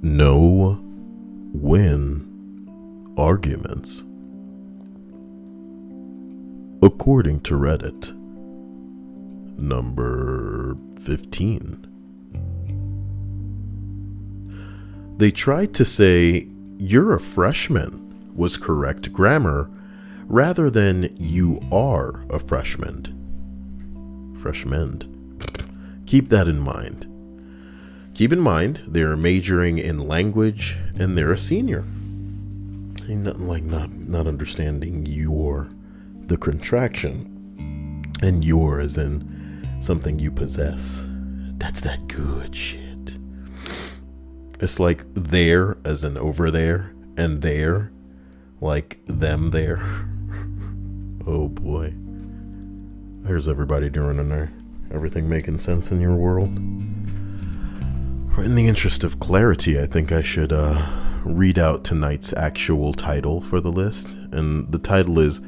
No-win arguments. According to Reddit, number 15. They tried to say, "You're a freshman," was correct grammar, rather than "you are a freshman." Keep that in mind. Keep in mind, they're majoring in language and they're a senior. Ain't nothing like not understanding the contraction, and your as in something you possess. That's that good shit. It's like there as in over there, and there like them there. Oh boy. Here's everybody doing in there. Everything making sense in your world? In the interest of clarity, I think I should read out tonight's actual title for the list. And the title is,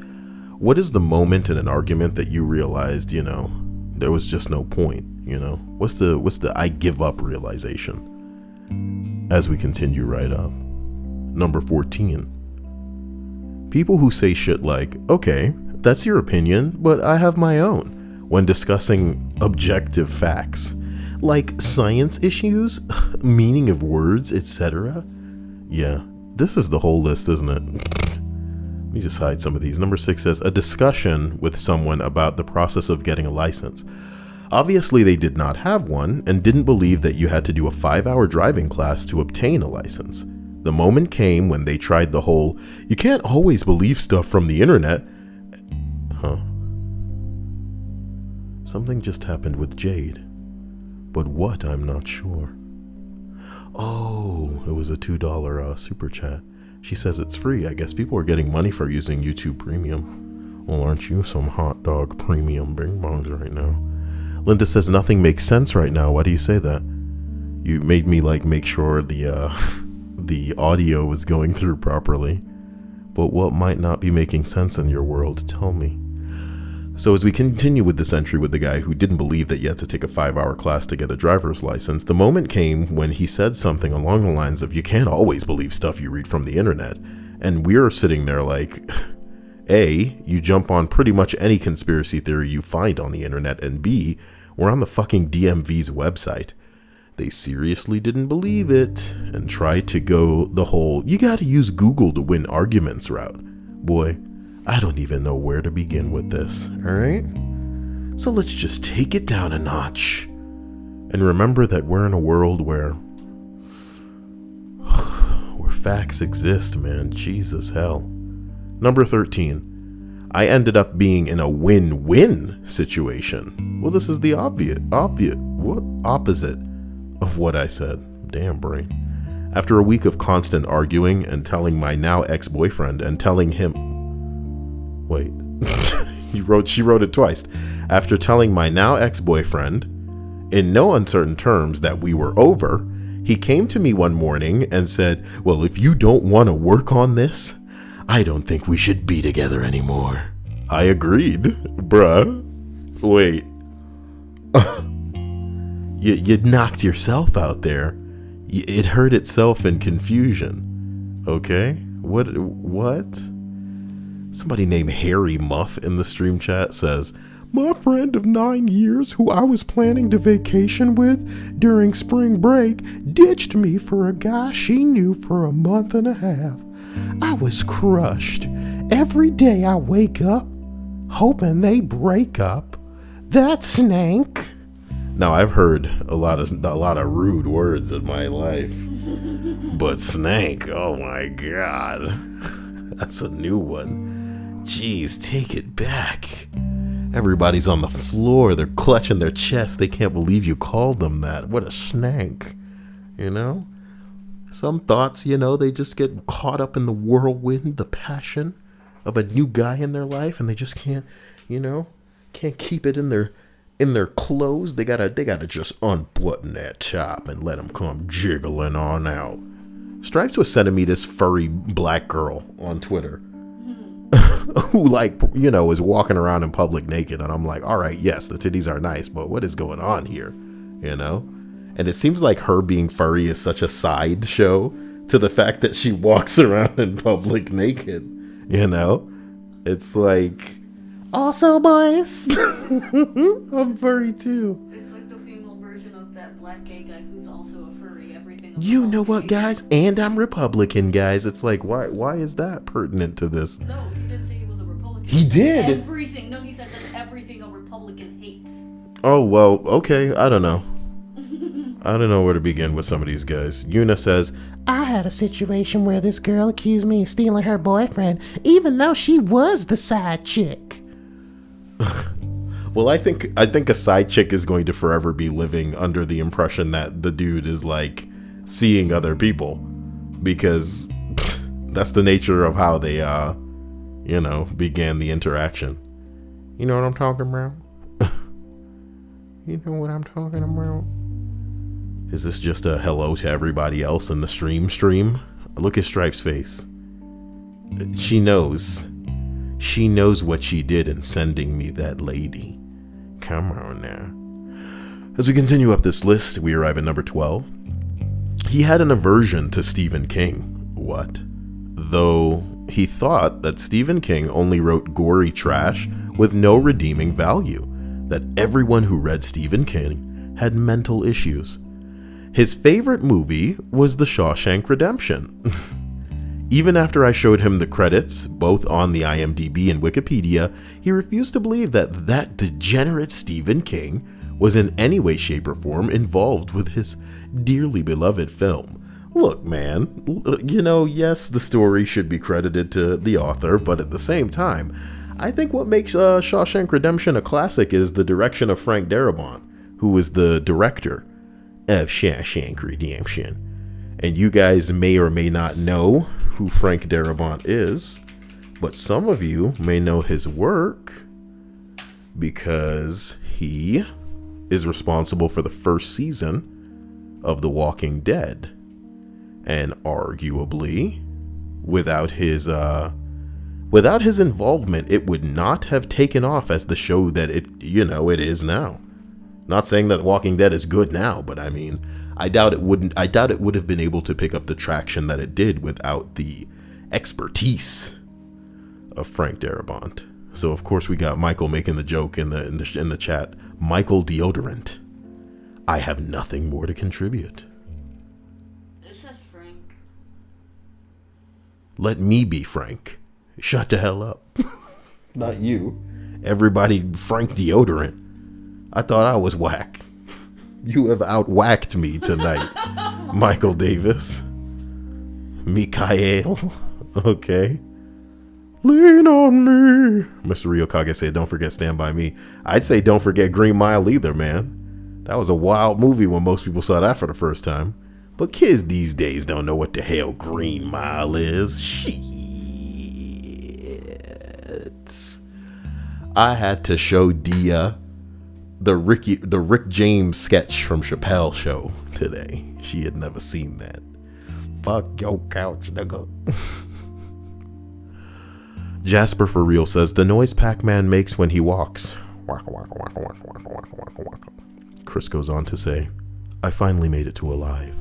what is the moment in an argument that you realized, there was just no point, What's the I give up realization? As we continue right up. Number 14. People who say shit like, okay, that's your opinion, but I have my own, when discussing objective facts, like science issues, meaning of words, etc. Yeah, this is the whole list, isn't it? Let me just hide some of these. Number 6 says, a discussion with someone about the process of getting a license. Obviously, they did not have one and didn't believe that you had to do a 5-hour driving class to obtain a license. The moment came when they tried the whole, you can't always believe stuff from the internet. Huh. Something just happened with Jade. But what, I'm not sure. Oh, it was a $2 super chat. She says it's free. I guess people are getting money for using YouTube Premium. Well, aren't you some hot dog premium bing bongs right now? Linda says nothing makes sense right now. Why do you say that? You made me make sure the audio was going through properly. But what might not be making sense in your world? Tell me. So as we continue with this entry with the guy who didn't believe that you had to take a 5-hour class to get a driver's license, the moment came when he said something along the lines of, you can't always believe stuff you read from the internet. And we're sitting there like, A, you jump on pretty much any conspiracy theory you find on the internet, and B, we're on the fucking DMV's website. They seriously didn't believe it and tried to go the whole, you gotta use Google to win arguments route. Boy, I don't even know where to begin with this, alright? So let's just take it down a notch. And remember that we're in a world where facts exist, man. Jesus hell. Number 13. I ended up being in a win-win situation. Well, this is the opposite of what I said. Damn brain. After a week of constant arguing and telling my now ex-boyfriend and telling him... Wait, she wrote it twice. After telling my now ex-boyfriend, in no uncertain terms, that we were over, he came to me one morning and said, well, if you don't want to work on this, I don't think we should be together anymore. I agreed, bruh. Wait. You knocked yourself out there. It hurt itself in confusion. Okay? What? Somebody named Harry Muff in the stream chat says, my friend of 9 years who I was planning to vacation with during spring break ditched me for a guy she knew for a month and a half. I was crushed. Every day I wake up hoping they break up. That snake. Now, I've heard a lot of rude words in my life, but snake, oh my god, that's a new one. Jeez, take it back. Everybody's on the floor. They're clutching their chest. They can't believe you called them that. What a snake, Some thoughts, they just get caught up in the whirlwind, the passion of a new guy in their life, and they just can't keep it in their clothes. They gotta just unbutton that top and let them come jiggling on out. Stripes was sending me this furry black girl on Twitter who is walking around in public naked, and I'm like, all right, yes, the titties are nice, but what is going on here? And it seems like her being furry is such a sideshow to the fact that she walks around in public naked. You know? It's like, also, boys, I'm furry too. It's like the female version of that black gay guy who's also a furry. Everything. You know what, guys? And I'm Republican, guys. It's like, why is that pertinent to this? No, he didn't say he was a Republican. He did. Everything. No, he said that's everything a Republican hates. Oh, well, okay. I don't know. I don't know where to begin with some of these guys. Yuna says, I had a situation where this girl accused me of stealing her boyfriend, even though she was the side chick. well, I think a side chick is going to forever be living under the impression that the dude is like seeing other people, because that's the nature of how they, began the interaction. You know what I'm talking about? You know what I'm talking about? Is this just a hello to everybody else in the stream? Look at Stripe's face. She knows. She knows what she did in sending me that lady. Come on now. As we continue up this list, we arrive at number 12. He had an aversion to Stephen King. What? Though he thought that Stephen King only wrote gory trash with no redeeming value. That everyone who read Stephen King had mental issues. His favorite movie was The Shawshank Redemption. Even after I showed him the credits, both on the IMDb and Wikipedia, he refused to believe that degenerate Stephen King was in any way, shape, or form involved with his dearly beloved film. Look, man, yes, the story should be credited to the author, but at the same time, I think what makes Shawshank Redemption a classic is the direction of Frank Darabont, who was the director of Shawshank Redemption. And you guys may or may not know who Frank Darabont is, but some of you may know his work because he is responsible for the first season of The Walking Dead. And arguably, without his involvement, it would not have taken off as the show that it is now. Not saying that The Walking Dead is good now, but I mean, I doubt it would have been able to pick up the traction that it did without the expertise of Frank Darabont. So of course we got Michael making the joke in the chat. Michael Deodorant. I have nothing more to contribute. It says Frank. Let me be Frank. Shut the hell up. Not you. Everybody Frank Deodorant. I thought I was whack. You have out-whacked me tonight, Michael Davis. Cyael. Okay. Lean on me. Mr. Ryokage said, don't forget Stand By Me. I'd say don't forget Green Mile either, man. That was a wild movie when most people saw that for the first time. But kids these days don't know what the hell Green Mile is. Shit. I had to show Dia the Rick James sketch from Chappelle Show today. She had never seen that. Fuck your couch, nigga. Jasper for real says the noise Pac-Man makes when he walks. Chris goes on to say, I finally made it to alive.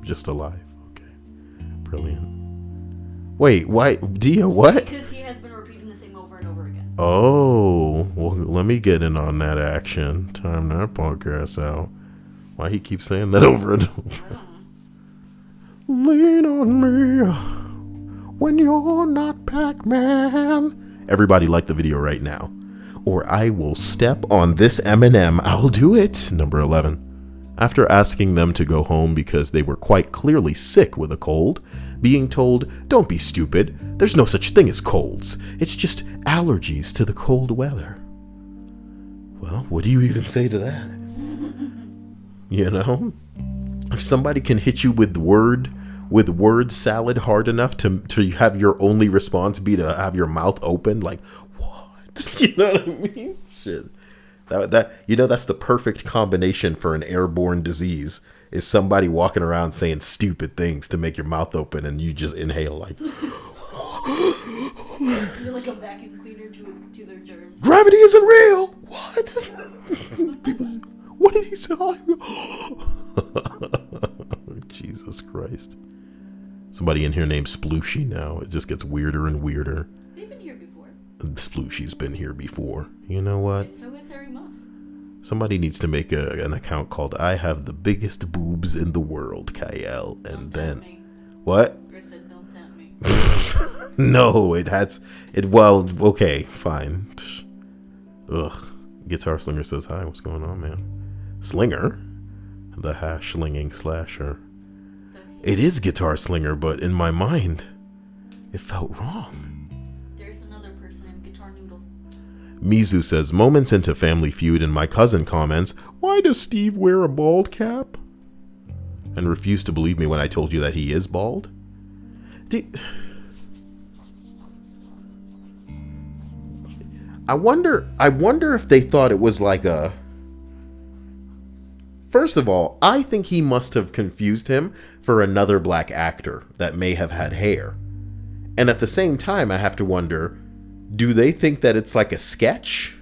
Just alive. Okay. Brilliant. Wait, why? Dia, what? Because he has been repeating the same over and over again. Oh, well, let me get in on that action. Time that podcast out. Why he keeps saying that over and over? I don't know. Lean on me when you're not Pac-Man. Everybody like the video right now, or I will step on this M&M. I'll do it. Number 11. After asking them to go home because they were quite clearly sick with a cold, being told, don't be stupid, there's no such thing as colds, it's just allergies to the cold weather. Well, what do you even say to that? You know? If somebody can hit you with word salad hard enough to have your only response be to have your mouth open, like, what? You know what I mean? Shit. That's the perfect combination for an airborne disease, is somebody walking around saying stupid things to make your mouth open and you just inhale like You're like a vacuum cleaner to their germs. Gravity isn't real. What? People, what did please. Jesus Christ. Somebody in here named Splooshy now. It just gets weirder and weirder. They've been here before. Splooshy's been here before. You know what? And so is Harry Muff. Somebody needs to make an account called I have the biggest boobs in the world, Cyael. And then... Me. What? I said, don't tempt me. No, well, okay, fine. Ugh. Guitar Slinger says, hi, what's going on, man? Slinger? The hash slinging slasher. It is Guitar Slinger, but in my mind, it felt wrong. There's another person in Guitar Noodle. Mizu says, moments into Family Feud, and my cousin comments, why does Steve wear a bald cap? And refused to believe me when I told you that he is bald. I wonder if they thought it was like a... First of all, I think he must have confused him for another black actor that may have had hair. And at the same time, I have to wonder, do they think that it's like a sketch?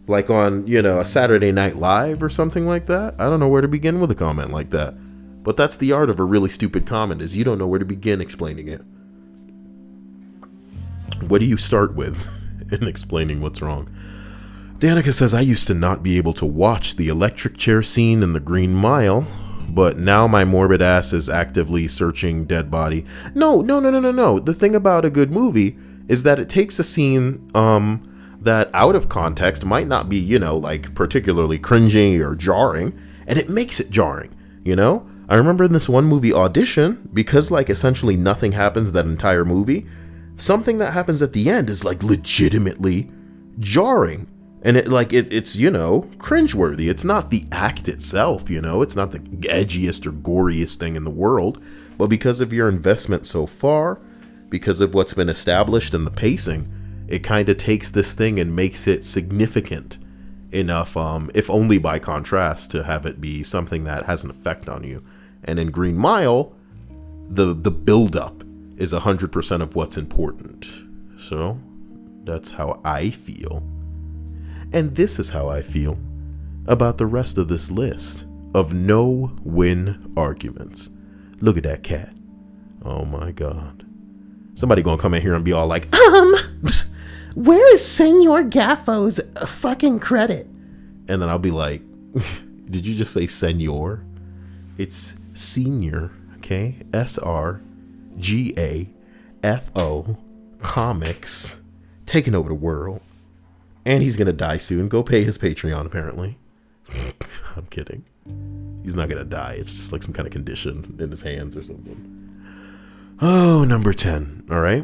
Like on, a Saturday Night Live or something like that? I don't know where to begin with a comment like that. But that's the art of a really stupid comment, is you don't know where to begin explaining it. What do you start with in explaining what's wrong? Danica says, I used to not be able to watch the electric chair scene in The Green Mile, but now my morbid ass is actively searching dead body. No. The thing about a good movie is that it takes a scene that out of context might not be, like particularly cringy or jarring, and it makes it jarring, I remember in this one movie, Audition, because like essentially nothing happens that entire movie, something that happens at the end is like legitimately jarring. And it's cringeworthy. It's not the act itself, it's not the edgiest or goriest thing in the world, but because of your investment so far, because of what's been established and the pacing, it kind of takes this thing and makes it significant enough, if only by contrast, to have it be something that has an effect on you. And in Green Mile, the build-up is 100% of what's important. So that's how I feel. And this is how I feel about the rest of this list of no-win arguments. Look at that cat. Oh my God. Somebody gonna come in here and be all like, where is Senor Gaffo's fucking credit? And then I'll be like, did you just say senor? It's senior, okay? SRGAFO comics taking over the world. And he's gonna die soon. Go pay his Patreon, apparently. I'm kidding. He's not gonna die. It's just like some kind of condition in his hands or something. Oh, number 10. All right.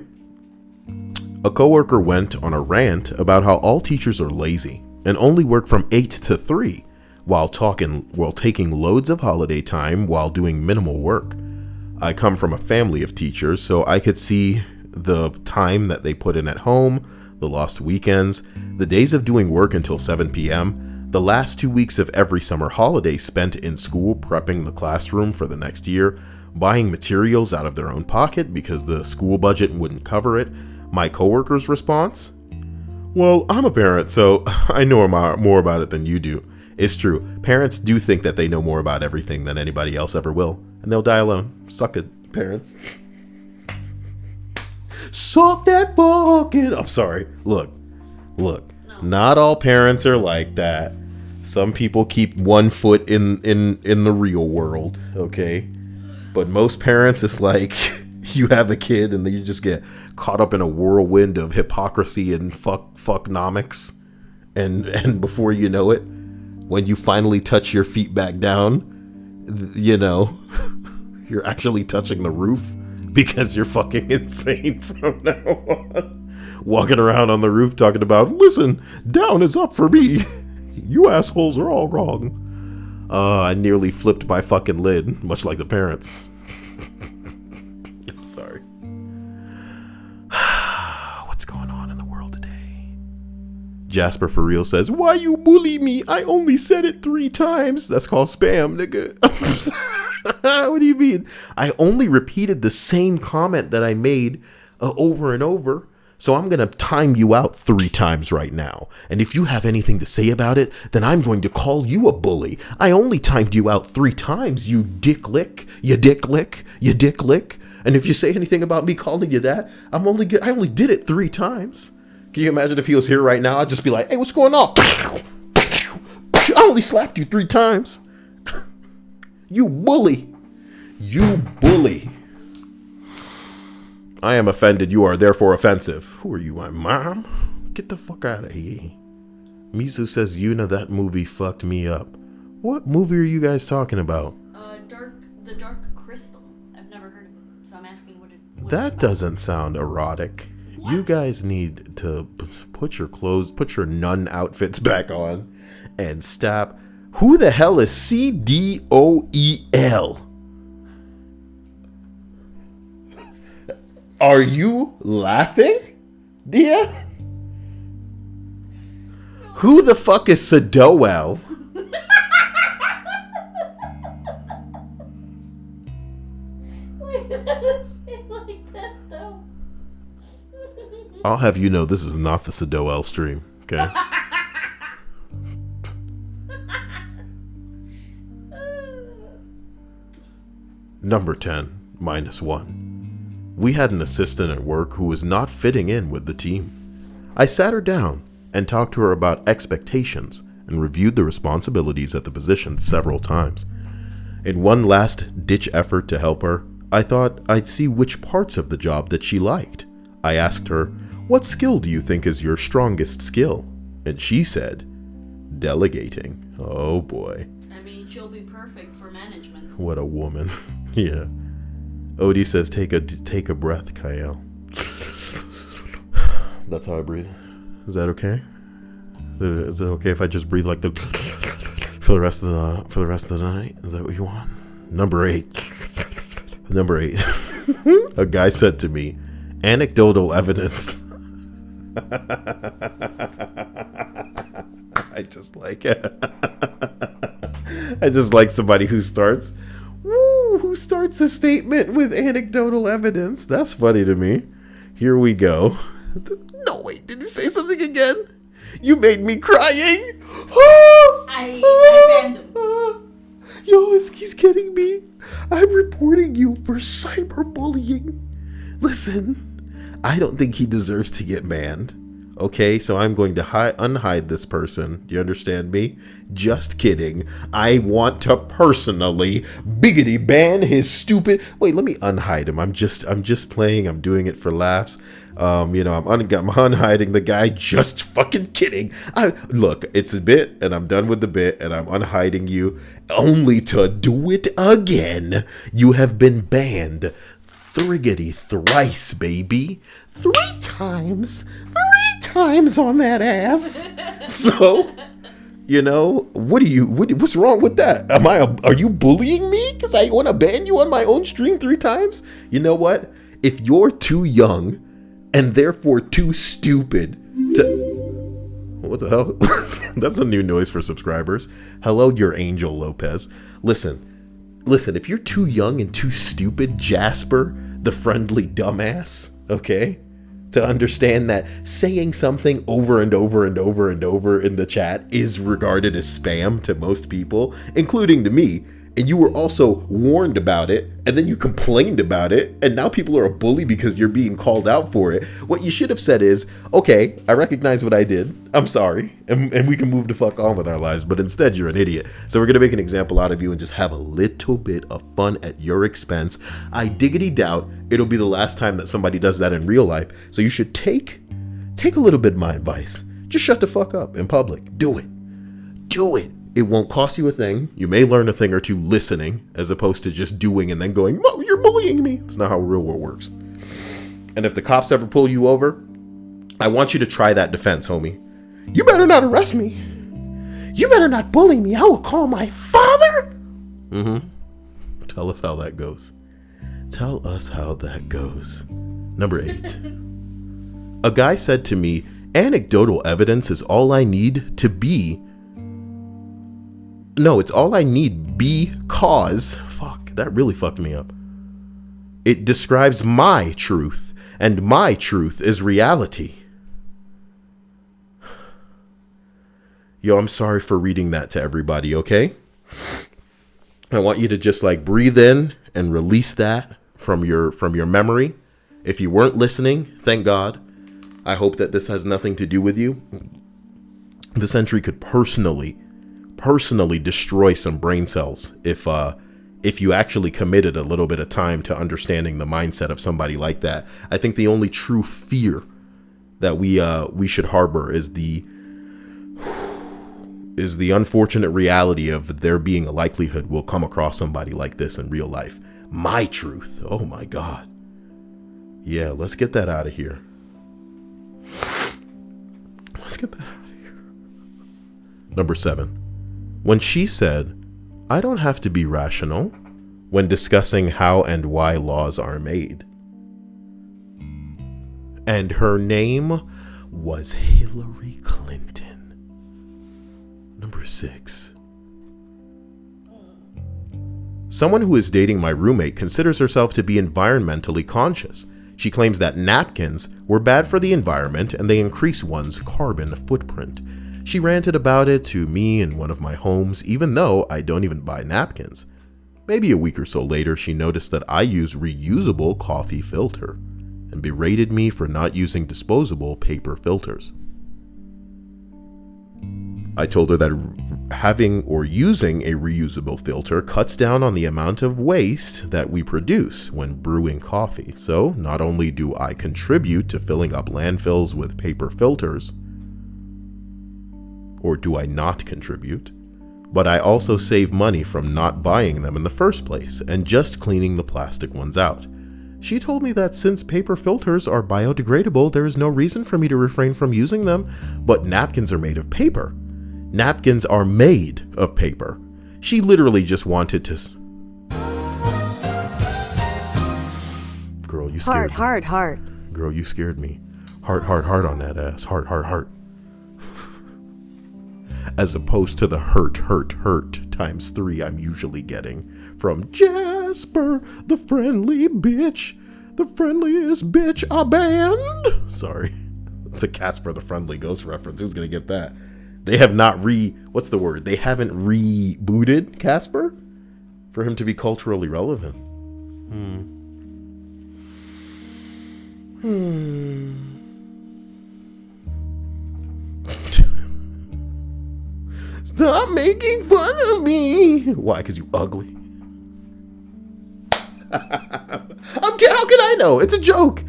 A coworker went on a rant about how all teachers are lazy and only work from 8 to 3 while taking loads of holiday time while doing minimal work. I come from a family of teachers, so I could see the time that they put in at home, the lost weekends, the days of doing work until 7 p.m., the last 2 weeks of every summer holiday spent in school prepping the classroom for the next year, buying materials out of their own pocket because the school budget wouldn't cover it. My coworker's response? Well, I'm a parent, so I know more about it than you do. It's true. Parents do think that they know more about everything than anybody else ever will, and they'll die alone. Suck it, parents. Suck that fucking... I'm sorry. Look. No. Not all parents are like that. Some people keep one foot in the real world, okay? But most parents, it's like you have a kid and then you just get caught up in a whirlwind of hypocrisy and fucknomics. And before you know it, when you finally touch your feet back down, you're actually touching the roof because you're fucking insane from now on. Walking around on the roof talking about, listen, down is up for me. You assholes are all wrong. I nearly flipped my fucking lid, much like the parents. I'm sorry. What's going on in the world today? Jasper for real says, why you bully me? I only said it 3 times. That's called spam, nigga. What do you mean? I only repeated the same comment that I made over and over So I'm going to time you out 3 times right now. And if you have anything to say about it, then I'm going to call you a bully. I only timed you out 3 times, you dick lick, you dick lick, you dick lick. And if you say anything about me calling you that, I only did it 3 times. Can you imagine if he was here right now? I'd just be like, hey, what's going on? I only slapped you 3 times. You bully. You bully. I am offended. You are therefore offensive. Who are you, my mom? Get the fuck out of here. Mizu says, Yuna, that movie fucked me up. What movie are you guys talking about? The Dark Crystal. I've never heard of it, so I'm asking what That doesn't sound erotic. What? You guys need to put your nun outfits back on and stop. Who the hell is CDOEL? Are you laughing, dear? Who the fuck is Sadoel? I'll have you know this is not the Sadoel stream, okay? Number 10, -1. We had an assistant at work who was not fitting in with the team. I sat her down and talked to her about expectations and reviewed the responsibilities at the position several times. In one last-ditch effort to help her, I thought I'd see which parts of the job that she liked. I asked her, what skill do you think is your strongest skill? And she said, delegating. Oh boy. I mean, she'll be perfect for management. What a woman. Yeah. Odie says, take a breath, Cyael. That's how I breathe. Is that okay? Is it okay if I just breathe like the for the rest of the night? Is that what you want? Number 8. A guy said to me, anecdotal evidence. I just like it. I just like somebody who starts a statement with anecdotal evidence. That's funny to me. Here we go. No, wait, did he say something again? You made me crying. I banned him. Yo, he's getting me. I'm reporting you for cyberbullying. Listen, I don't think he deserves to get banned. Okay, so I'm going to unhide this person. Do you understand me? Just kidding. I want to personally biggity ban his stupid. Wait, let me unhide him. I'm just playing. I'm doing it for laughs. I'm unhiding the guy. Just fucking kidding. Look, it's a bit, and I'm done with the bit, and I'm unhiding you, only to do it again. You have been banned. Thriggity thrice, baby. 3 times. 3 times on that ass. So, what's wrong with that? Are you bullying me? Because I want to ban you on my own stream 3 times? You know what? If you're too young and therefore too stupid to... What the hell? That's a new noise for subscribers. Hello, your Angel Lopez. Listen, if you're too young and too stupid, Jasper, the friendly dumbass, okay, to understand that saying something over and over and over and over in the chat is regarded as spam to most people, including to me, and you were also warned about it, and then you complained about it, and now people are a bully because you're being called out for it. What you should have said is, okay, I recognize what I did, I'm sorry, and we can move the fuck on with our lives, but instead you're an idiot. So we're gonna make an example out of you and just have a little bit of fun at your expense. I diggity doubt it'll be the last time that somebody does that in real life, so you should take a little bit of my advice. Just shut the fuck up in public. Do it. It won't cost you a thing. You may learn a thing or two listening, as opposed to just doing and then going, "Oh, you're bullying me." It's not how real world works. And if the cops ever pull you over, I want you to try that defense, homie. You better not arrest me. You better not bully me. I will call my father. Tell us how that goes. Number 8. A guy said to me, anecdotal evidence is all I need to be. No, it's all I need because... Fuck, that really fucked me up. It describes my truth, and my truth is reality. Yo, I'm sorry for reading that to everybody, okay? I want you to just like breathe in and release that from your memory. If you weren't listening, thank God. I hope that this has nothing to do with you. This entry could personally destroy some brain cells if you actually committed a little bit of time to understanding the mindset of somebody like that. I think the only true fear that we should harbor is the unfortunate reality of there being a likelihood we'll come across somebody like this in real life. My truth. Oh my God. Yeah, let's get that out of here. Let's get that out of here. Number 7. When she said, "I don't have to be rational," when discussing how and why laws are made. And her name was Hillary Clinton. Number 6. Someone who is dating my roommate considers herself to be environmentally conscious. She claims that napkins were bad for the environment and they increase one's carbon footprint. She ranted about it to me in one of my homes, even though I don't even buy napkins. Maybe a week or so later, she noticed that I use reusable coffee filter and berated me for not using disposable paper filters. I told her that having or using a reusable filter cuts down on the amount of waste that we produce when brewing coffee. So not only do I contribute to filling up landfills with paper filters, or do I not contribute, but I also save money from not buying them in the first place and just cleaning the plastic ones out. She told me that since paper filters are biodegradable, there is no reason for me to refrain from using them, but napkins are made of paper. Napkins are made of paper. She literally just wanted to... Girl, you scared me. Heart. Girl, you scared me. Heart on that ass. Heart. As opposed to the hurt times 3 I'm usually getting from Jasper, the friendly bitch. The friendliest bitch a band. Sorry. It's a Casper the Friendly Ghost reference. Who's gonna get that? They have not what's the word? They haven't rebooted Casper for him to be culturally relevant. Stop making fun of me. Why? Because you ugly. How can I know? It's a joke.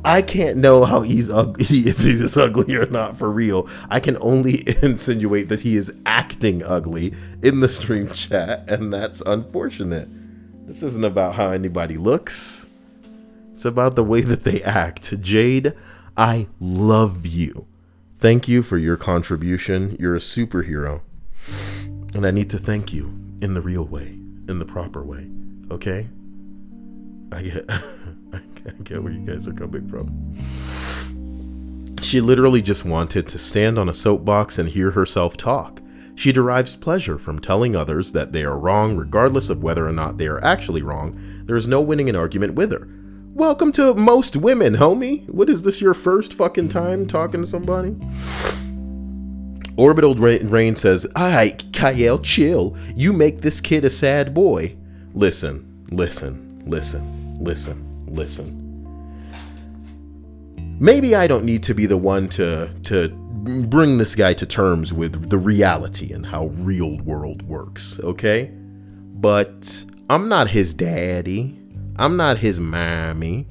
I can't know how he's ugly, if he's as ugly or not for real. I can only insinuate that he is acting ugly in the stream chat, and that's unfortunate. This isn't about how anybody looks. It's about the way that they act. Jade, I love you. Thank you for your contribution. You're a superhero. And I need to thank you in the real way, in the proper way. Okay? I get where you guys are coming from. She literally just wanted to stand on a soapbox and hear herself talk. She derives pleasure from telling others that they are wrong, regardless of whether or not they are actually wrong. There is no winning an argument with her. Welcome to most women, homie. What is this, your first fucking time talking to somebody? Orbital Rain says, "Alright, Cyael, chill. You make this kid a sad boy." Listen. Maybe I don't need to be the one to bring this guy to terms with the reality and how real world works, okay? But I'm not his daddy. I'm not his mommy.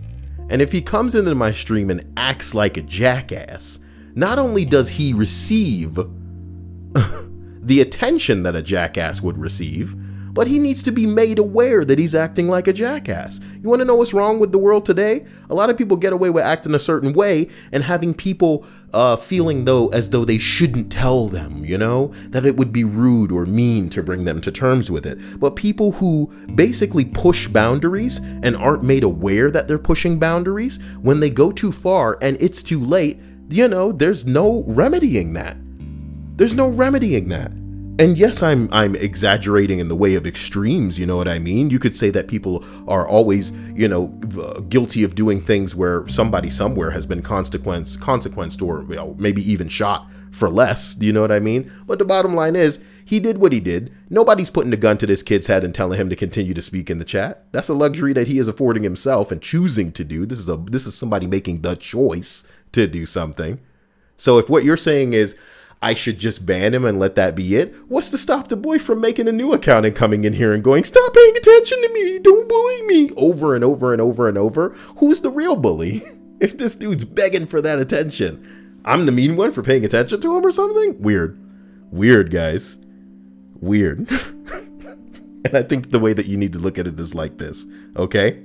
And if he comes into my stream and acts like a jackass, not only does he receive the attention that a jackass would receive, but he needs to be made aware that he's acting like a jackass. You want to know what's wrong with the world today? A lot of people get away with acting a certain way and having people feeling as though they shouldn't tell them, that it would be rude or mean to bring them to terms with it. But people who basically push boundaries and aren't made aware that they're pushing boundaries, when they go too far and it's too late, there's no remedying that. There's no remedying that. And yes, I'm exaggerating in the way of extremes, you know what I mean? You could say that people are always, guilty of doing things where somebody somewhere has been consequenced or maybe even shot for less, do you know what I mean? But the bottom line is, he did what he did. Nobody's putting a gun to this kid's head and telling him to continue to speak in the chat. That's a luxury that he is affording himself and choosing to do. This is somebody making the choice to do something. So if what you're saying is, I should just ban him and let that be it, what's to stop the boy from making a new account and coming in here and going, stop paying attention to me, don't bully me, over and over and over and over? Who's the real bully? If this dude's begging for that attention, I'm the mean one for paying attention to him or something? Weird, guys. Weird. And I think the way that you need to look at it is like this, okay?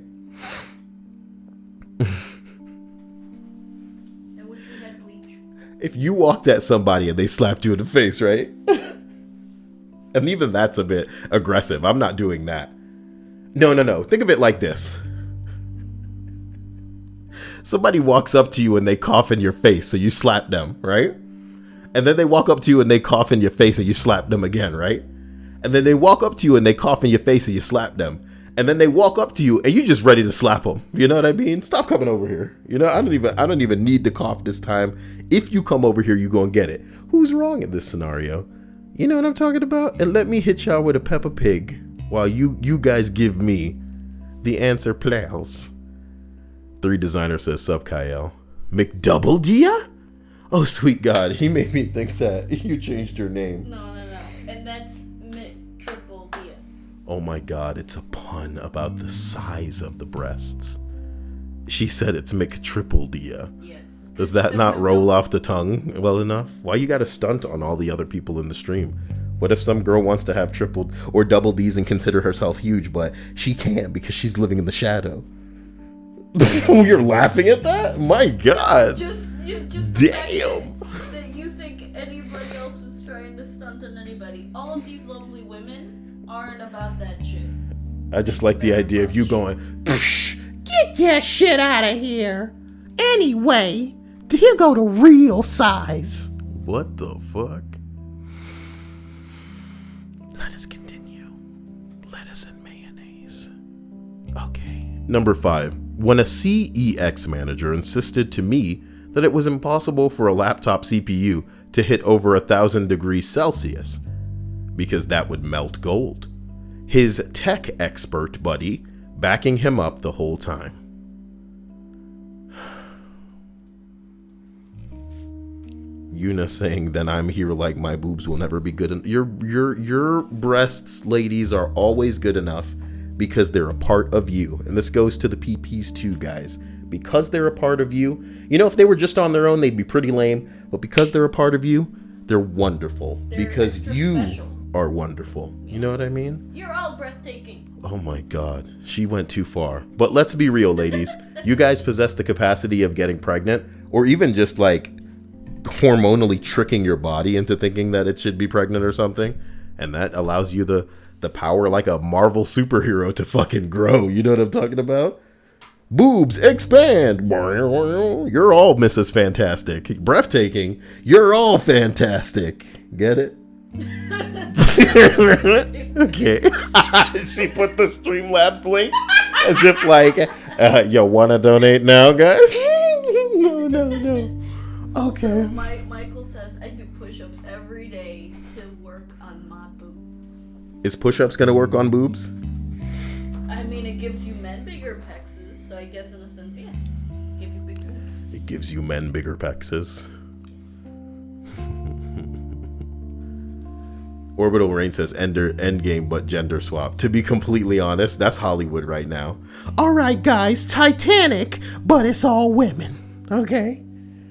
If you walked at somebody and they slapped you in the face, right? And even that's a bit aggressive. I'm not doing that. No. Think of it like this. Somebody walks up to you and they cough in your face, so you slap them, right? And then they walk up to you and they cough in your face and you slap them again, right? And then they walk up to you and they cough in your face and you slap them. And then they walk up to you and you just ready to slap them. You know what I mean? Stop coming over here. I don't even need to cough this time. If you come over here, you gonna get it. Who's wrong in this scenario? You know what I'm talking about? And let me hit y'all with a Peppa Pig while you guys give me the answer, pals. 3 Designer says, sup, Cyael. McDouble Dia? Oh, sweet God. He made me think that you changed your name. No. And that's Triple Dia. Oh my God, it's a pun about the size of the breasts. She said it's McTriple Dia. Yes. Does that not roll off the tongue well enough? Why you got to stunt on all the other people in the stream? What if some girl wants to have triple or double D's and consider herself huge, but she can't because she's living in the shadow? You're laughing at that? My God. Just damn. That you think anybody else is trying to stunt on anybody. All of these lovely women aren't about that shit. I just like the idea of you going, Get that shit out of here. Anyway, here go the real size. what the fuck? Let us continue. Lettuce and mayonnaise. Okay. Number 5. When a CEX manager insisted to me that it was impossible for a laptop CPU to hit over 1,000 degrees Celsius because that would melt gold. His tech expert buddy backing him up the whole time. Yuna saying, then I'm here like my boobs will never be good. Your breasts, ladies, are always good enough because they're a part of you. And this goes to the PPs too, guys. Because they're a part of you. If they were just on their own, they'd be pretty lame. But because they're a part of you, they're wonderful. They're because you special. Are wonderful. Yeah. You know what I mean? You're all breathtaking. Oh my God. She went too far. But let's be real, ladies. You guys possess the capacity of getting pregnant, or even just like hormonally tricking your body into thinking that it should be pregnant or something. And that allows you the power like a Marvel superhero to fucking grow. You know what I'm talking about? Boobs expand. You're all Mrs. Fantastic. Breathtaking. You're all fantastic. Get it? Okay. She put the Streamlabs link as if like, you wanna donate now, guys? No. Okay. So Michael says, I do push-ups every day to work on my boobs. Is push-ups gonna work on boobs? I mean, it gives you men bigger pexes, so I guess in a sense, yes. Give you big boobs. It gives you men bigger pexes. Orbital Rain says endgame but gender swap. To be completely honest, that's Hollywood right now. All right, guys, Titanic, but it's all women, okay?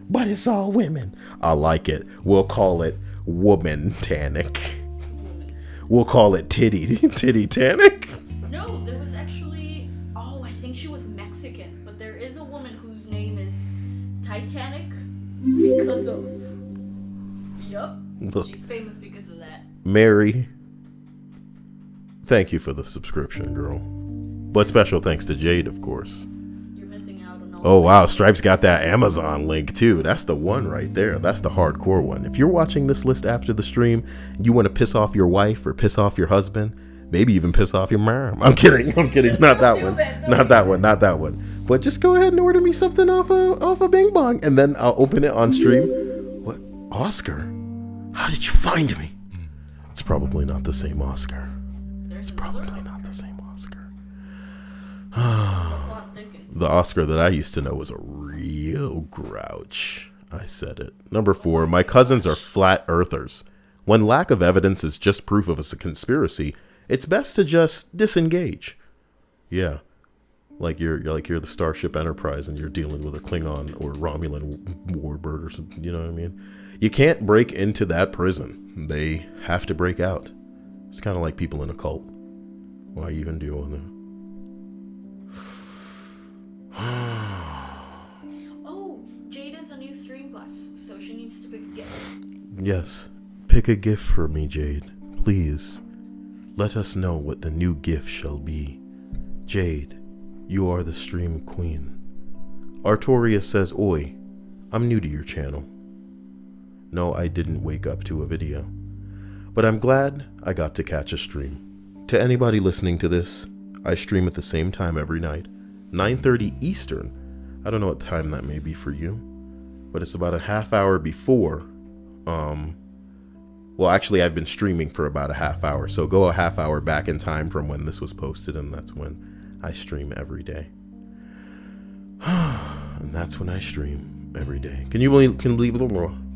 But it's all women. I like it. We'll call it woman-tanic. We'll call it titty-tanic. No, there was actually, I think she was Mexican, but there is a woman whose name is Titanic because of, she's famous because of that. Mary, thank you for the subscription, girl. But special thanks to Jade, of course. You're missing out on know. Oh wow, Stripe's got that Amazon link too. That's the one right there. That's the hardcore one. If you're watching this list after the stream, you want to piss off your wife or piss off your husband, maybe even piss off your mom. I'm kidding. Not that one. Not that one. But just go ahead and order me something off of Bing Bong, and then I'll open it on stream. What? Oscar? How did you find me? It's probably not the same Oscar. There's It's probably another not the same Oscar. plot thickens. The Oscar that I used to know was a real grouch. I said it. Number 4, my cousins are flat earthers. When lack of evidence is just proof of a conspiracy, it's best to just disengage. Yeah. Like you're the Starship Enterprise and you're dealing with a Klingon or Romulan warbird or something, you know what I mean? You can't break into that prison. They have to break out. It's kind of like people in a cult. Why even deal with it? Oh, Jade is a new stream bus, so she needs to pick a gift. Yes. Pick a gift for me, Jade. Please. Let us know what the new gift shall be. Jade, you are the stream queen. Artoria says, Oi, I'm new to your channel. No, I didn't wake up to a video. But I'm glad I got to catch a stream. To anybody listening to this, I stream at the same time every night. 9:30 Eastern. I don't know what time that may be for you, but it's about a half hour before. Well, actually, I've been streaming for about a half hour, so go a half hour back in time from when this was posted, and that's when I stream every day. And that's when I stream every day. Can you believe it?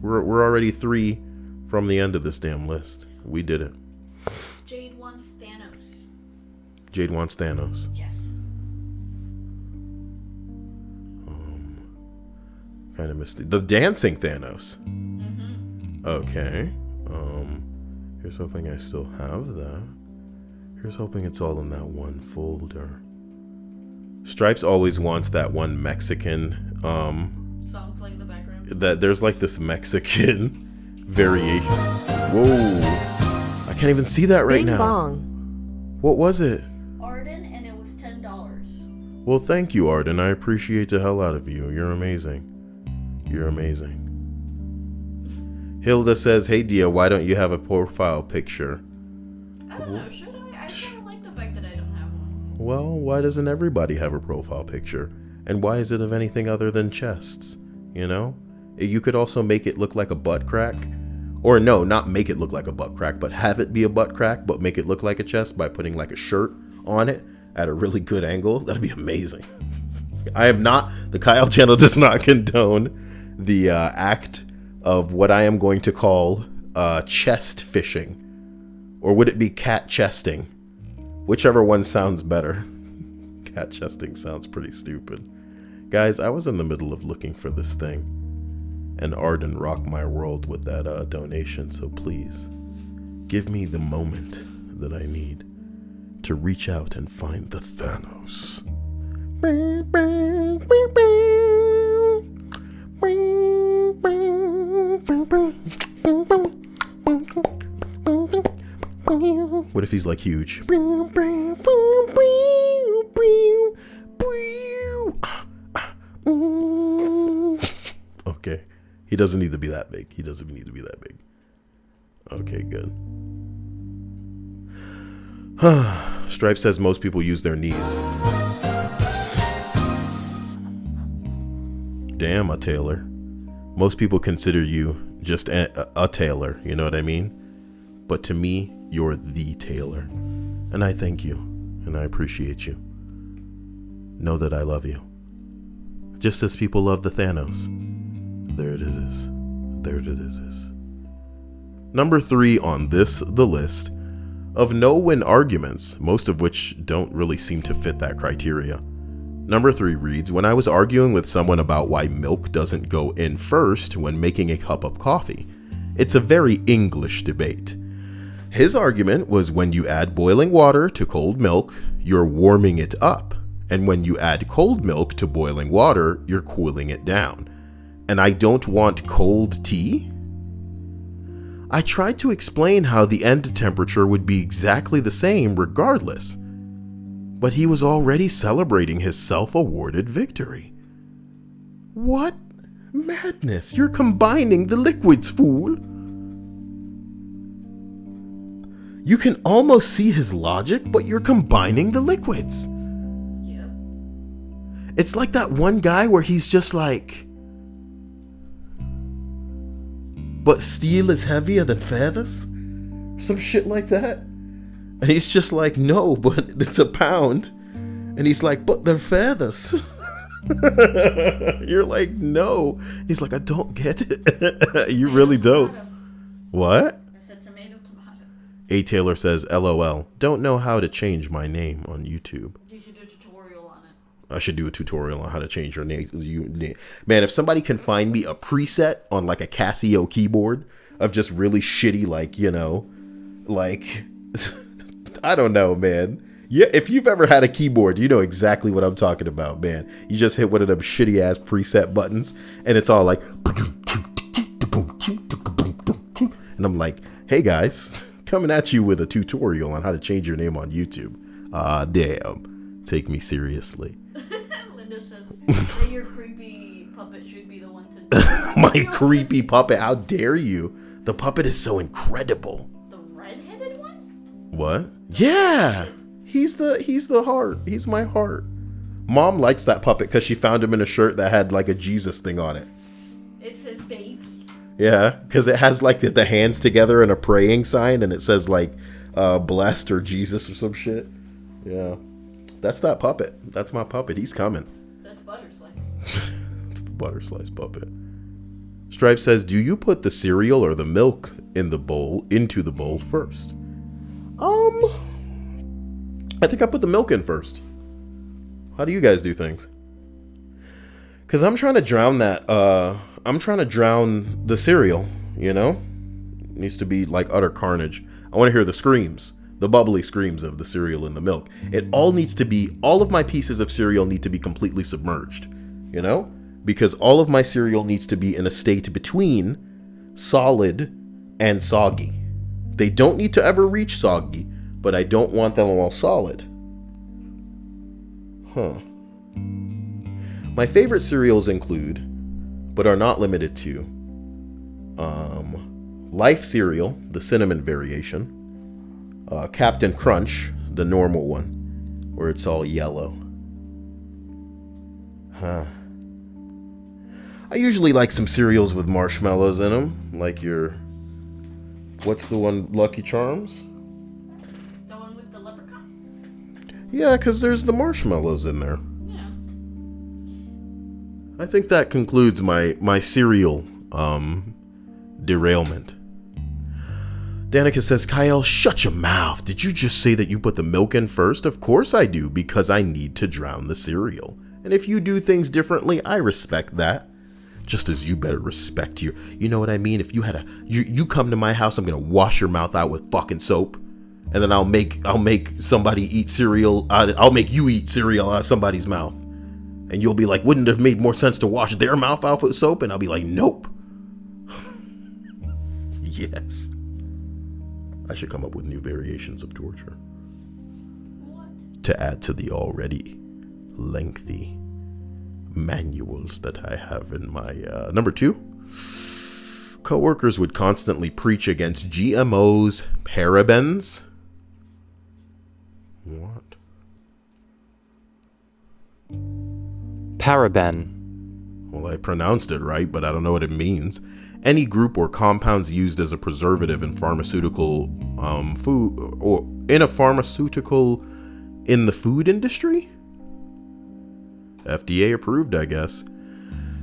We're already 3 from the end of this damn list. We did it. Jade wants Thanos. Jade wants Thanos. Yes. Kind of missed the dancing Thanos. Mm-hmm. Okay. Here's hoping I still have that. Here's hoping it's all in that one folder. Stripes always wants that one Mexican Song playing in the background. that there's like this Mexican variation. Whoa. I can't even see that right Bing now. bong. What was it? Arden, and it was $10. Well, thank you, Arden. I appreciate the hell out of you. You're amazing. You're amazing. Hilda says, hey, Dia, why don't you have a profile picture? I don't know, should I? I kind of like the fact that I don't have one. Well, why doesn't everybody have a profile picture? And why is it of anything other than chests? You know? You could also make it look like a butt crack. Or no, not make it look like a butt crack, but have it be a butt crack, but make it look like a chest by putting like a shirt on it at a really good angle. That'd be amazing. The Cyael channel does not condone the act of what I am going to call chest fishing. Or would it be cat chesting? Whichever one sounds better. Cat chesting sounds pretty stupid. Guys, I was in the middle of looking for this thing. And Arden rocked my world with that donation, so please, give me the moment that I need to reach out and find the Thanos. What if he's like huge? Okay. He doesn't need to be that big. Okay, good. Stripe says most people use their knees. Damn, a tailor. Most people consider you just a tailor, you know what I mean? But to me, you're the tailor. And I thank you, and I appreciate you. Know that I love you. Just as people love the Thanos. There it is. Number 3 on the list of no-win arguments, most of which don't really seem to fit that criteria. Number 3 reads, when I was arguing with someone about why milk doesn't go in first when making a cup of coffee. It's a very English debate. His argument was when you add boiling water to cold milk, you're warming it up. And when you add cold milk to boiling water, you're cooling it down. And I don't want cold tea? I tried to explain how the end temperature would be exactly the same regardless. But he was already celebrating his self-awarded victory. What madness? You're combining the liquids, fool. You can almost see his logic, but you're combining the liquids. Yep. It's like that one guy where he's just like, but steel is heavier than feathers? Some shit like that. And he's just like, no, but it's a pound. And he's like, but they're feathers. You're like, no. He's like, I don't get it. You really don't. What? I said tomato. A. Taylor says, LOL. Don't know how to change my name on YouTube. You should do a tutorial on it. I should do a tutorial on how to change your name. Man, if somebody can find me a preset on like a Casio keyboard of just really shitty, like, you know, like, I don't know, man. Yeah, if you've ever had a keyboard, you know exactly what I'm talking about, man. You just hit one of them shitty ass preset buttons and it's all like, and I'm like, hey guys, coming at you with a tutorial on how to change your name on YouTube. Damn. Take me seriously. Linda says that your creepy puppet should be the one to My creepy puppet, how dare you? The puppet is so incredible. The red-headed one? What? Yeah. He's the heart. He's my heart. Mom likes that puppet because she found him in a shirt that had like a Jesus thing on it. It's his baby. Yeah, because it has like the hands together in a praying sign and it says like blessed or Jesus or some shit. Yeah. That's that puppet. That's my puppet. He's coming. That's Butterslice. It's the Butterslice puppet. Stripe says, do you put the cereal or the milk into the bowl first? I think I put the milk in first. How do you guys do things? Because I'm trying to drown that, I'm trying to drown the cereal, you know? It needs to be like utter carnage. I want to hear the screams, the bubbly screams of the cereal and the milk. It all needs to be, all of my pieces of cereal need to be completely submerged, you know? Because all of my cereal needs to be in a state between solid and soggy. They don't need to ever reach soggy, but I don't want them all solid. My favorite cereals include, but are not limited to, Life cereal, the cinnamon variation, Captain Crunch, the normal one, where it's all yellow. I usually like some cereals with marshmallows in them, like your, what's the one, Lucky Charms? The one with the leprechaun? Yeah, because there's the marshmallows in there. Yeah. I think that concludes my cereal derailment. Danica says, Cyael, shut your mouth. Did you just say that you put the milk in first? Of course I do, because I need to drown the cereal. And if you do things differently, I respect that. Just as you better respect you know what I mean? If you had you come to my house, I'm gonna wash your mouth out with fucking soap. And then I'll make somebody eat cereal. I'll make you eat cereal out of somebody's mouth. And you'll be like, wouldn't it have made more sense to wash their mouth out with soap? And I'll be like, nope. Yes. I should come up with new variations of torture. What? To add to the already lengthy manuals that I have in my... Number 2. Coworkers would constantly preach against GMOs, parabens. What? Paraben. Well, I pronounced it right, but I don't know what it means. Any group or compounds used as a preservative in pharmaceutical food or in a pharmaceutical in the food industry? FDA approved, I guess.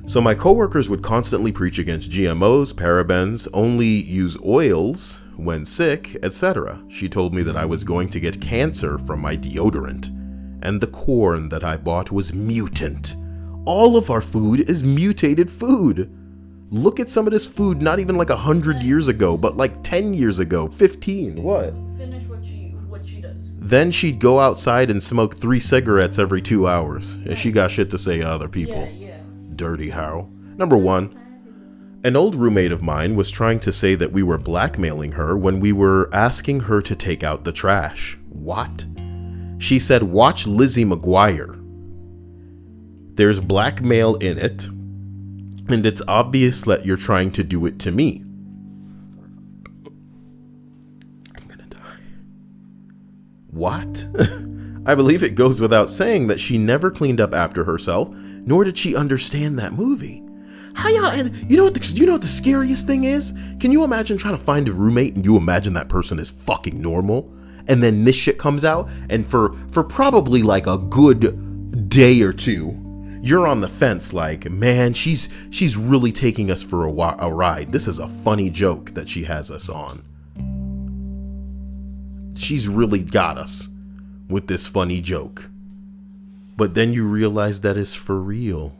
So my coworkers would constantly preach against GMOs, parabens, only use oils when sick, etc. She told me that I was going to get cancer from my deodorant, and the corn that I bought was mutant. All of our food is mutated food. Look at some of this food, not even like 100 years ago, but like 10 years ago, 15. What? Finish what she does. Then she'd go outside and smoke 3 cigarettes every 2 hours. And she got shit to say to other people. Yeah. Dirty how. Number 1. An old roommate of mine was trying to say that we were blackmailing her when we were asking her to take out the trash. What? She said, watch Lizzie McGuire. There's blackmail in it. And it's obvious that you're trying to do it to me. I'm gonna die. What? I believe it goes without saying that she never cleaned up after herself, nor did she understand that movie. How y'all, and you know what the scariest thing is? Can you imagine trying to find a roommate and you imagine that person is fucking normal? And then this shit comes out, and for probably like a good day or two, you're on the fence like, man, she's really taking us for a ride. This is a funny joke that she has us on. She's really got us with this funny joke. But then you realize that it's for real.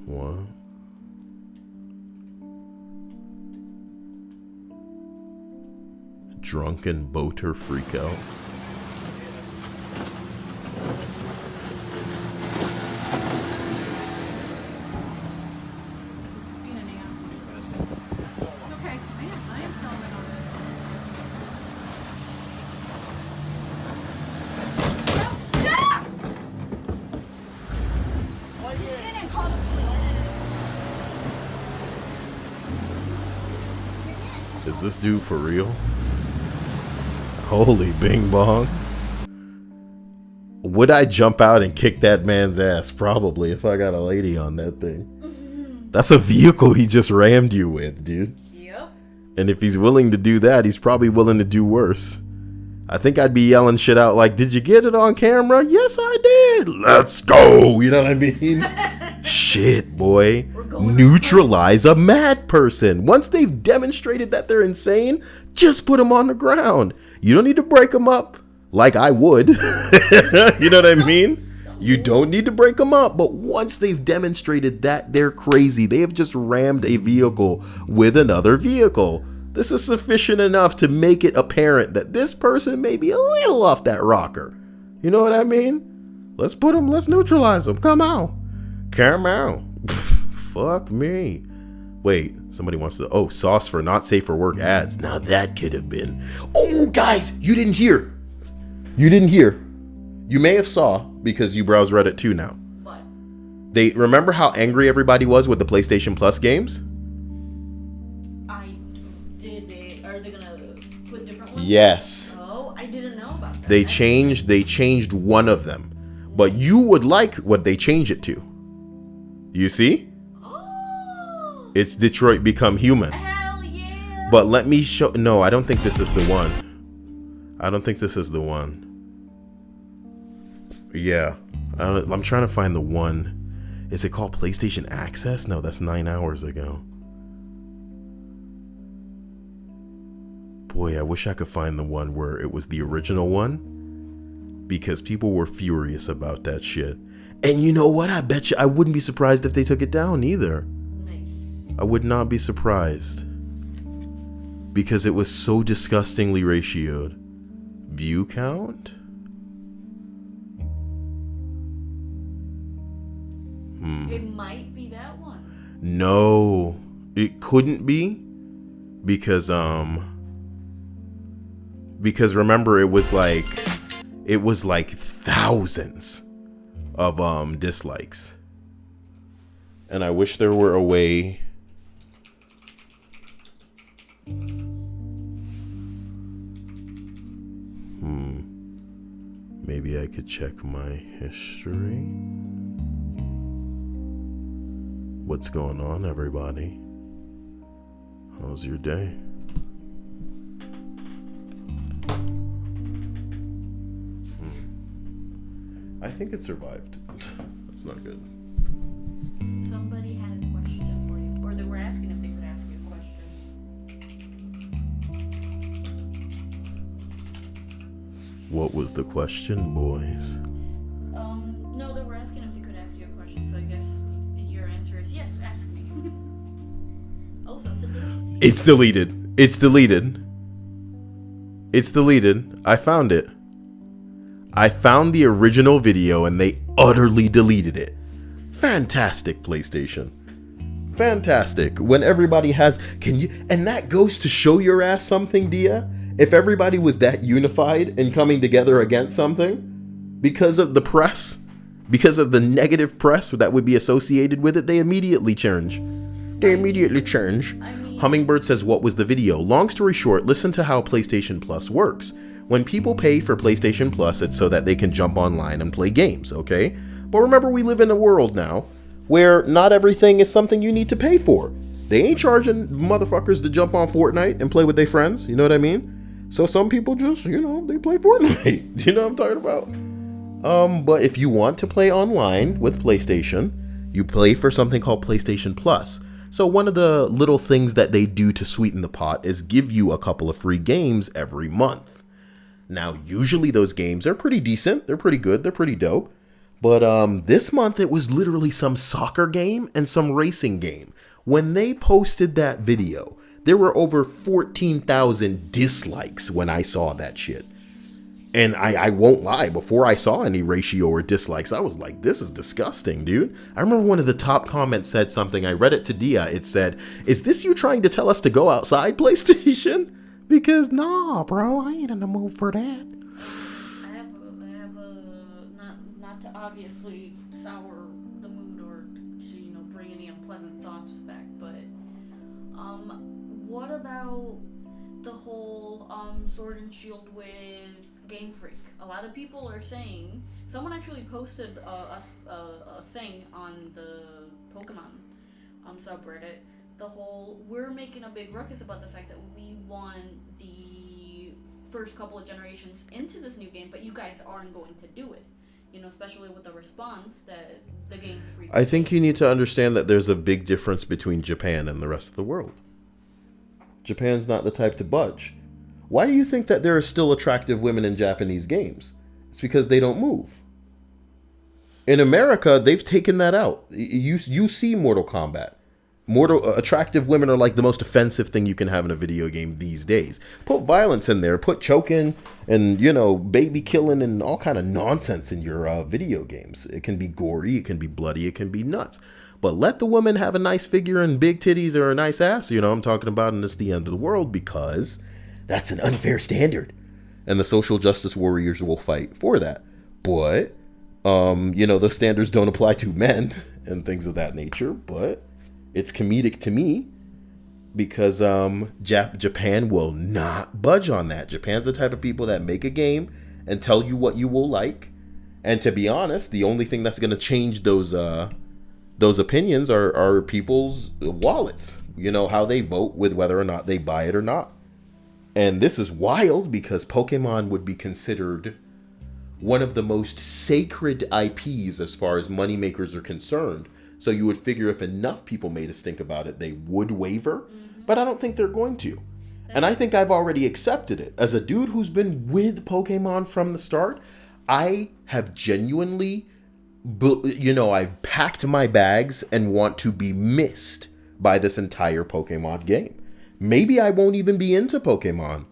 What? Drunken boater freak out. Is this dude for real? Holy bing bong. Would I jump out and kick that man's ass? Probably, if I got a lady on that thing. That's a vehicle he just rammed you with, dude. Yep. And if he's willing to do that, he's probably willing to do worse. I think I'd be yelling shit out like, did you get it on camera? Yes, I did. Let's go. You know what I mean? Shit, boy. Neutralize a mad person. Once they've demonstrated that they're insane, just put them on the ground. You don't need to break them up like I would. You know what I mean? You don't need to break them up. But once they've demonstrated that they're crazy, they have just rammed a vehicle with another vehicle. This is sufficient enough to make it apparent that this person may be a little off that rocker. You know what I mean? Let's neutralize them. Come on. Come on. Fuck me. Wait, somebody wants to, sauce for not safe for work ads. Now that could have been. Oh, guys, you didn't hear. You may have saw, because you browse Reddit too now. What? They remember how angry everybody was with the PlayStation Plus games? Are they gonna put different ones? Yes. Oh, I didn't know about that. They changed one of them. But you would like what they changed it to. You see? Oh. It's Detroit Become Human. Hell yeah. But let me show. No, I don't think this is the one. I don't think this is the one. Yeah. I'm trying to find the one. Is it called PlayStation Access? No, that's 9 hours ago. Boy, I wish I could find the one where it was the original one. Because people were furious about that shit. And you know what? I bet you I wouldn't be surprised if they took it down either. Nice. I would not be surprised. Because it was so disgustingly ratioed. View count? It might be that one. No, it couldn't be. Because remember it was like thousands of dislikes. And I wish there were a way maybe I could check my history. What's going on, everybody? How's your day? I think it survived. That's not good. Somebody had a question for you. Or they were asking if they could ask you a question. What was the question, boys? No, they were asking if they could ask you a question, so I guess your answer is yes, ask me. Also, sedation. It's deleted. It's deleted. It's deleted. I found it. I found the original video and they utterly deleted it. Fantastic, PlayStation. Fantastic. When everybody has, and that goes to show your ass something, Dia. If everybody was that unified and coming together against something, because of the press, because of the negative press that would be associated with it, they immediately change. Hummingbird says, what was the video? Long story short, listen to how PlayStation Plus works. When people pay for PlayStation Plus, it's so that they can jump online and play games, okay? But remember, we live in a world now where not everything is something you need to pay for. They ain't charging motherfuckers to jump on Fortnite and play with their friends, you know what I mean? So some people just, they play Fortnite. You know what I'm talking about? But if you want to play online with PlayStation, you pay for something called PlayStation Plus. So one of the little things that they do to sweeten the pot is give you a couple of free games every month. Now, usually those games are pretty decent. They're pretty good. They're pretty dope. But this month, it was literally some soccer game and some racing game. When they posted that video, there were over 14,000 dislikes when I saw that shit. And I won't lie, before I saw any ratio or dislikes, I was like, this is disgusting, dude. I remember one of the top comments said something. I read it to Dia. It said, is this you trying to tell us to go outside, PlayStation? Because, nah, bro, I ain't in the mood for that. I have a not to obviously sour the mood or to, bring any unpleasant thoughts back, but, what about the whole, Sword and Shield with Game Freak? A lot of people are saying, someone actually posted a thing on the Pokemon subreddit, the whole, we're making a big ruckus about the fact that we want the first couple of generations into this new game, but you guys aren't going to do it. Especially with the response that the Game Freak. I think you need to understand that there's a big difference between Japan and the rest of the world. Japan's not the type to budge. Why do you think that there are still attractive women in Japanese games? It's because they don't move. In America, they've taken that out. You see Mortal Kombat. Attractive women are like the most offensive thing you can have in a video game these days. Put violence in there, put choking and, baby killing and all kind of nonsense in your video games. It can be gory, it can be bloody, it can be nuts. But let the woman have a nice figure and big titties or a nice ass, I'm talking about, and it's the end of the world, because that's an unfair standard. And the social justice warriors will fight for that. But, those standards don't apply to men and things of that nature, but it's comedic to me because Japan will not budge on that. Japan's the type of people that make a game and tell you what you will like. And to be honest, the only thing that's going to change those opinions are people's wallets. How they vote with whether or not they buy it or not. And this is wild because Pokemon would be considered one of the most sacred IPs as far as moneymakers are concerned. So you would figure if enough people made a stink about it, they would waver. Mm-hmm. But I don't think they're going to. And I think I've already accepted it. As a dude who's been with Pokemon from the start, I have genuinely, I've packed my bags and want to be missed by this entire Pokemon game. Maybe I won't even be into Pokemon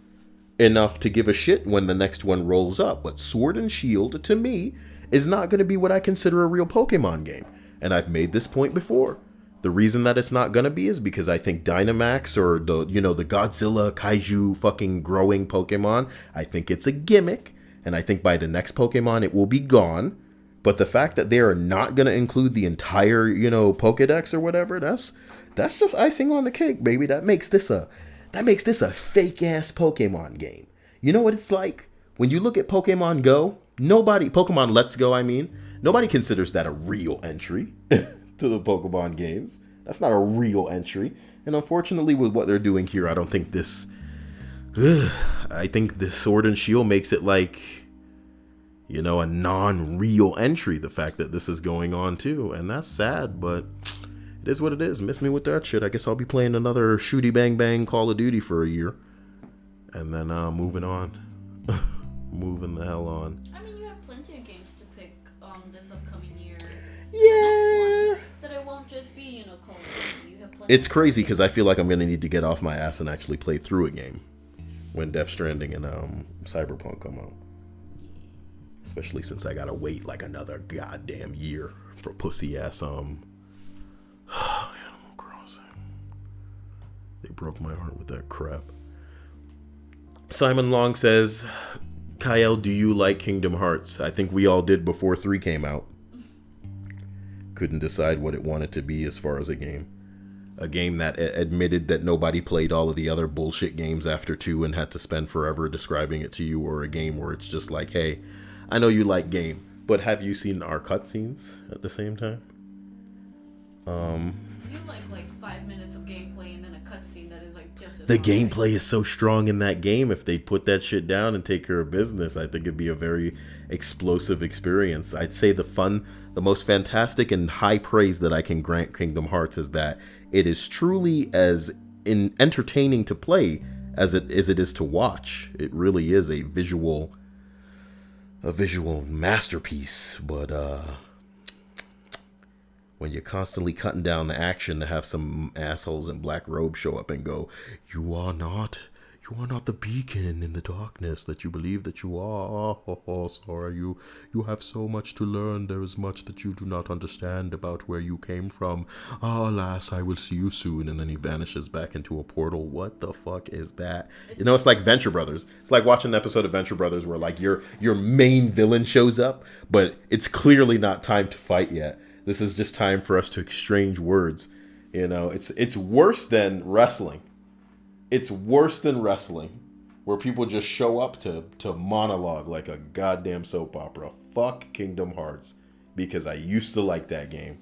enough to give a shit when the next one rolls up. But Sword and Shield, to me, is not going to be what I consider a real Pokemon game. And I've made this point before. The reason that it's not going to be is because I think Dynamax or the Godzilla Kaiju fucking growing Pokemon, I think it's a gimmick. And I think by the next Pokemon, it will be gone. But the fact that they are not going to include the entire, Pokedex or whatever, that's just icing on the cake, baby. That makes this a fake ass Pokemon game. You know what it's like? When you look at Pokemon Go, Pokemon Let's Go, nobody considers that a real entry to the Pokemon games. That's not a real entry. And unfortunately, with what they're doing here, I don't think this... I think this Sword and Shield makes it like, a non-real entry, the fact that this is going on too. And that's sad, but it is what it is. Miss me with that shit. I guess I'll be playing another shooty bang bang Call of Duty for a year. And then moving on. Moving the hell on. You have plenty of games to pick this upcoming year. Yeah. That it won't just be, Call of Duty. You have plenty. It's crazy because I feel like I'm going to need to get off my ass and actually play through a game when Death Stranding and Cyberpunk come out. Especially since I got to wait like another goddamn year for pussy ass Animal Crossing. They broke my heart with that crap. Simon Long says, Cyael, do you like Kingdom Hearts? I think we all did before 3 came out. Couldn't decide what it wanted to be as far as a game. A game that admitted that nobody played all of the other bullshit games after 2 and had to spend forever describing it to you, or a game where it's just like, hey, I know you like game, but have you seen our cutscenes at the same time? You like 5 minutes of gameplay and then a cutscene that is like just as The long. gameplay is so strong in that game. If they put that shit down and take care of business, I think it'd be a very explosive experience. I'd say the most fantastic and high praise that I can grant Kingdom Hearts is that it is truly as entertaining to play as it is to watch. It really is a visual masterpiece, but when you're constantly cutting down the action to have some assholes in black robes show up and go, you are not the beacon in the darkness that you believe that you are. Oh, sorry, you have so much to learn. There is much that you do not understand about where you came from. Alas, I will see you soon. And then he vanishes back into a portal. What the fuck is that? It's like Venture Brothers. It's like watching an episode of Venture Brothers where like your main villain shows up, but it's clearly not time to fight yet. This is just time for us to exchange words. It's worse than wrestling. It's worse than wrestling, where people just show up to monologue like a goddamn soap opera. Fuck Kingdom Hearts, because I used to like that game.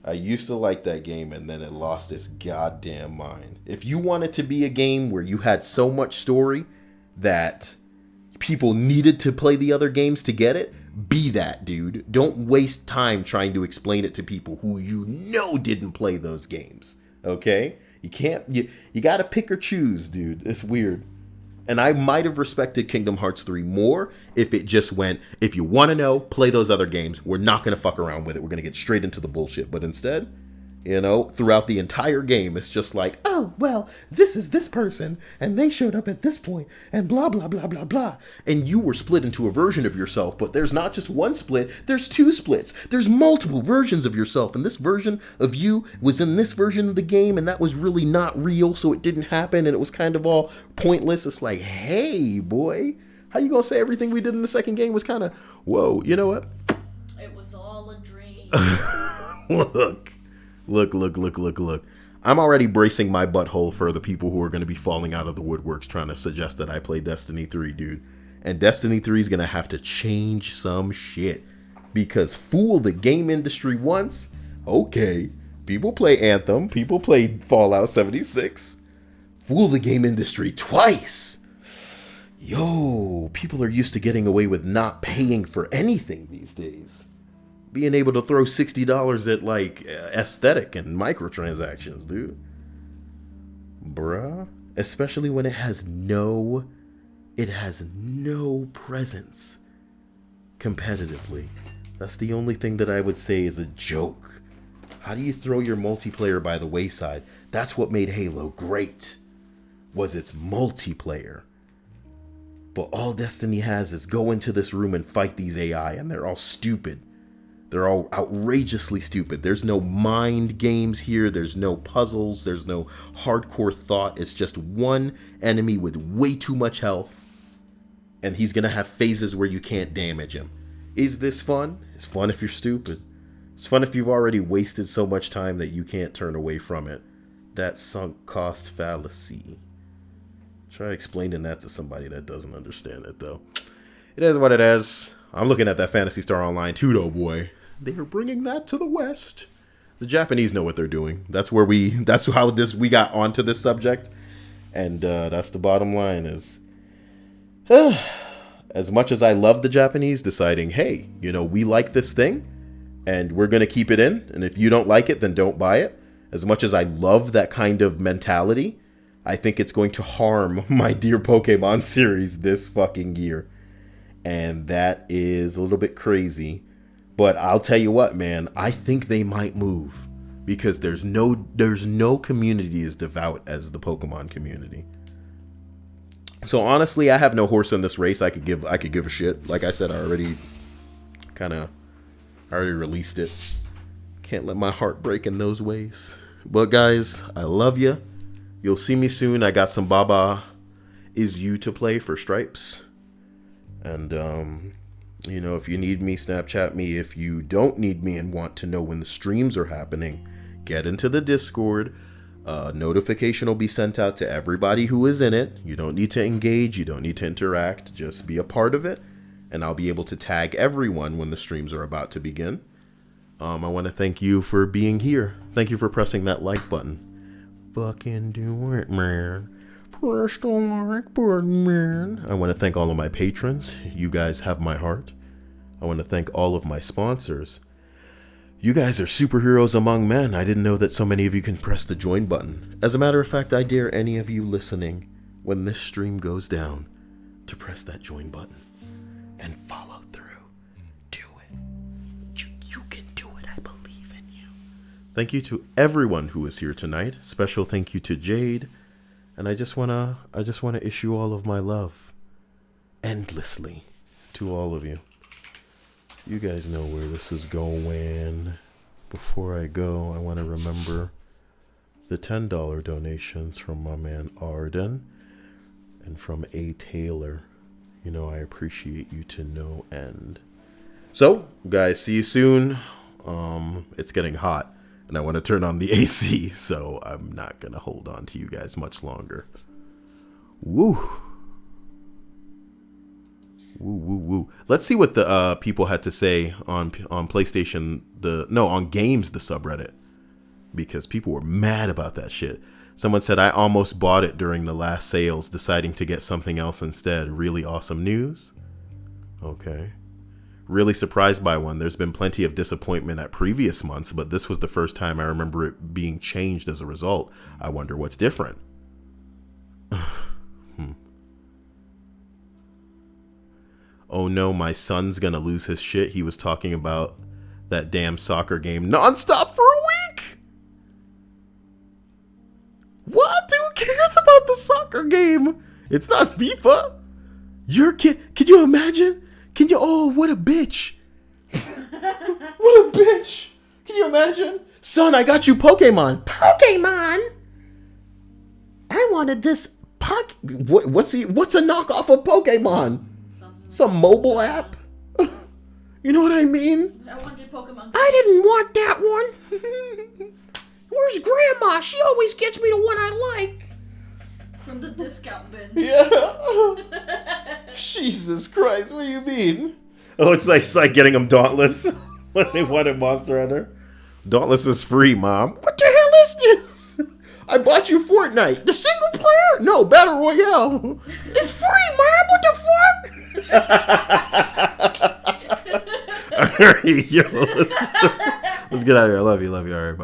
And then it lost its goddamn mind. If you want it to be a game where you had so much story that people needed to play the other games to get it, be that, dude. Don't waste time trying to explain it to people who didn't play those games. Okay? You can't, you gotta pick or choose, dude. It's weird. And I might have respected Kingdom Hearts 3 more if it just went, if you want to know, play those other games. We're not going to fuck around with it. We're going to get straight into the bullshit. But instead, throughout the entire game, it's just like, oh, well, this is this person, and they showed up at this point, and blah, blah, blah, blah, blah. And you were split into a version of yourself, but there's not just one split, there's 2 splits. There's multiple versions of yourself, and this version of you was in this version of the game, and that was really not real, so it didn't happen, and it was kind of all pointless. It's like, hey, boy, how you gonna say everything we did in the second game was kind of, whoa, you know what? It was all a dream. Look. I'm already bracing my butthole for the people who are going to be falling out of the woodworks trying to suggest that I play Destiny 3, dude. And Destiny 3 is going to have to change some shit. Because fool the game industry once, okay, people play Anthem, people play Fallout 76. Fool the game industry twice. Yo, people are used to getting away with not paying for anything these days. Being able to throw $60 at like aesthetic and microtransactions, dude. Bruh. Especially when it has no presence competitively. That's the only thing that I would say is a joke. How do you throw your multiplayer by the wayside? That's what made Halo great, was its multiplayer. But all Destiny has is go into this room and fight these AI, and they're all stupid. They're all outrageously stupid. There's no mind games here. There's no puzzles. There's no hardcore thought. It's just one enemy with way too much health. And he's going to have phases where you can't damage him. Is this fun? It's fun if you're stupid. It's fun if you've already wasted so much time that you can't turn away from it. That sunk cost fallacy. Try explaining that to somebody that doesn't understand it, though. It is what it is. I'm looking at that Phantasy Star Online too, though, boy. They are bringing that to the West. The Japanese know what they're doing. That's how we got onto this subject. And that's the bottom line is, as much as I love the Japanese deciding, hey, we like this thing and we're going to keep it in. And if you don't like it, then don't buy it. As much as I love that kind of mentality, I think it's going to harm my dear Pokemon series this fucking year. And that is a little bit crazy. But I'll tell you what, man, I think they might move. Because there's no community as devout as the Pokemon community. So honestly, I have no horse in this race. I could give a shit. Like I said, I already released it. Can't let my heart break in those ways. But guys, I love you. You'll see me soon. I got some Baba Is You to play for Stripes. And, if you need me, Snapchat me. If you don't need me and want to know when the streams are happening, get into the Discord. Notification will be sent out to everybody who is in it. You don't need to engage. You don't need to interact. Just be a part of it. And I'll be able to tag everyone when the streams are about to begin. I want to thank you for being here. Thank you for pressing that like button. Fucking do it, man. Press the like button, man. I want to thank all of my patrons. You guys have my heart. I want to thank all of my sponsors. You guys are superheroes among men. I didn't know that so many of you can press the join button. As a matter of fact, I dare any of you listening, when this stream goes down, to press that join button and follow through. Do it. You can do it. I believe in you. Thank you to everyone who is here tonight. Special thank you to Jade. And I just wanna issue all of my love endlessly to all of you. You guys know where this is going. Before I go, I want to remember the $10 donations from my man Arden and from A. Taylor. I appreciate you to no end. So, guys, see you soon. It's getting hot, and I want to turn on the AC, so I'm not going to hold on to you guys much longer. Woo! Woo, woo, woo. Let's see what the people had to say on PlayStation, on Games, the subreddit. Because people were mad about that shit. Someone said, I almost bought it during the last sales, deciding to get something else instead. Really awesome news. Okay. Really surprised by one. There's been plenty of disappointment at previous months, but this was the first time I remember it being changed as a result. I wonder what's different. Oh no, my son's gonna lose his shit. He was talking about that damn soccer game nonstop for a week. What? Who cares about the soccer game? It's not FIFA. Your kid, can you imagine? What a bitch. What a bitch. Can you imagine? Son, I got you Pokemon. Pokemon? I wanted this What's a knockoff of Pokemon? Some mobile app? You know what I mean? I wanted Pokemon. I didn't want that one. Where's Grandma? She always gets me the one I like. From the discount bin. Yeah. Jesus Christ, what do you mean? Oh, it's like getting them Dauntless when they wanted Monster Hunter. Dauntless is free, Mom. What the hell is this? I bought you Fortnite. The single player? No, Battle Royale. It's free, Mom. What the fuck? All right, yo, let's get out of here. I love you. All right, bye.